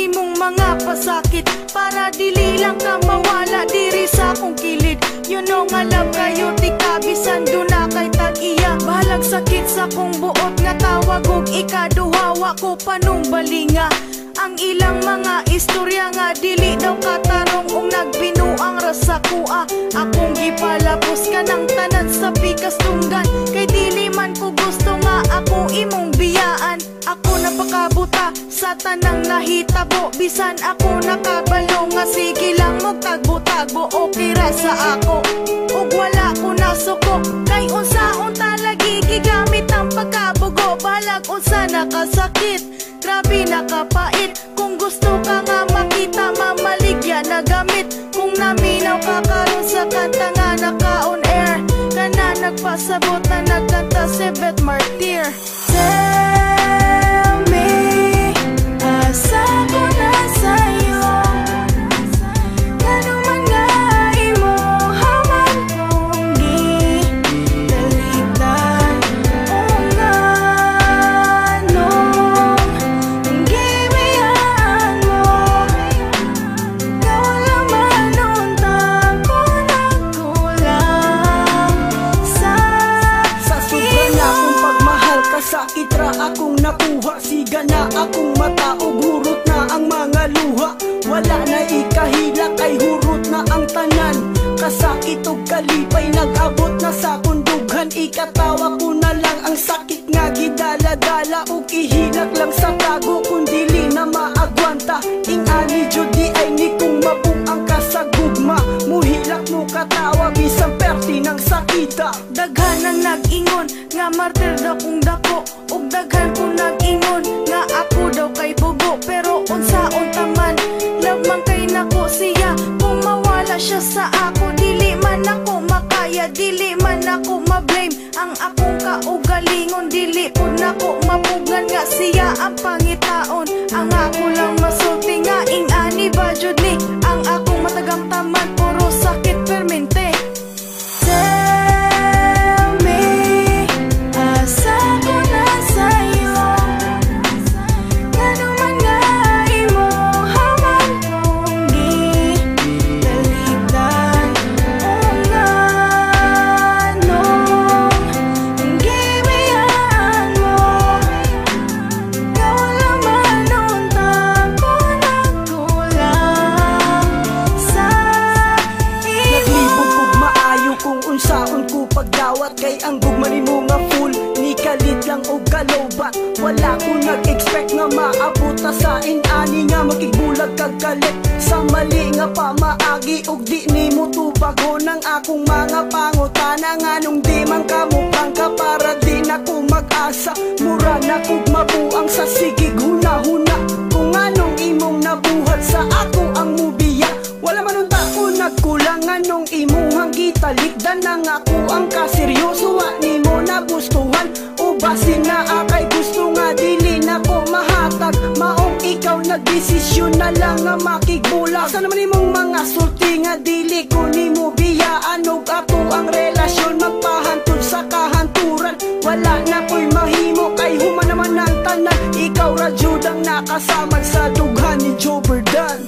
imong mga pasakit, para dili lang ka mawala diri sa akong kilid. You know nga love kayo ti kabisan doon na kay tag-iya. Bahalag sakit sa kong buot nga tawag og ikaduhawa ko panumbalinga. Ang ilang mga istorya nga dili daw katarong ung nagbinuang rasa kuha. Akong gipalapos ka ng tanan sa pikas tunggan, kay dili man ko gusto nga ako imong biyaan. Ako napakabuta sa tanang nahitabo, bisan ako nakabalo nga sige lang mo tagbo-tagbo. Okay ra sa ako ug wala ko nasuko, kay unsa-unta lagi gigamit ang pagkabugo. Balag unsa nakasakit, grabe nakapait. Kung gusto ka nga makita, mamaligya na gamit. Kung naminaw ka karon sa kanta nga naka-on air, kana nagpasabot na nagkanta si Beth Martir. Tell me, asa ko na sa'yo, kano man nga imo haman kong gidalitan. O nga nung gibiyaan mo, ikaw laman unta ko nagkulang sa sobrang akong pagmahal, kasakit ra akong nakuha. Siga na akong mata ug hurot na ang mga luha. Wala na ikahila kay hurot na ang tanan. Kasakit ug kalipay nag-abot na sa kundughan. Ikatawa ko na lang ang sakit nga gidala-dala, ug ihilak lang sa tago kung dili na maagwanta. Ingani jud di ay ni kung mabuang ka sa gugma. Muhilak mo katawa bisan perti ng sakita. Daghan ang nag-ingon nga martir daw kung dako, ug daghan kong nag-ingon nga ako daw kay bugo. Pero unsa-unta man, love man kay nako siya. Kung mawala siya sa ako, dili man ako makaya, dili man ako ma-blame. Ang akong kaugalingon, dili po nako mapugan nga siya ang pangitaon. Ang ako lang masulti nga ingani ba jud ni ang akong matagang taman, puro sakit permente. Tell me, asa ko na sa'yo, kano man nga imo haman kong gidalitan. O nga nung gibiyaan mo, ikaw laman unta ko nagkulang sa Naglibog ug maayo kung unsaon ko pagdawat, kay ang gugma nimo nga full ni kalit lang og kalobat. Wala ko nag-expect nga maabot ta sa inani nga makigbulag kag kalit. Sa mali nga pamaagi ug di nimo tubago ng akong mga pangutana. Nga nung di man ka mukhang ka para di na ko mag-asa. Mura na kog mabuang sa sigig huna-huna. Kung anong imong nabuhat sa ako ang mubiya, wala man unta ko nagkulang. Anong imuhang gitalikdan nang ako ang kaseryoso. Wa nimo nagustuhan o basin na akay gusto nga dili na ko mahatag. Maong ikaw nagdesisyon na lang nga makigbula. Sa naman imong mga sulti nga dili ko nimo biyaan, og ato ang relasyon magpahantod sa kahanturan. Wala na ko'y mahimo kay human naman ang tanan. Ikaw ra jud ang nakasamad sa dughan ni Joe Verdan.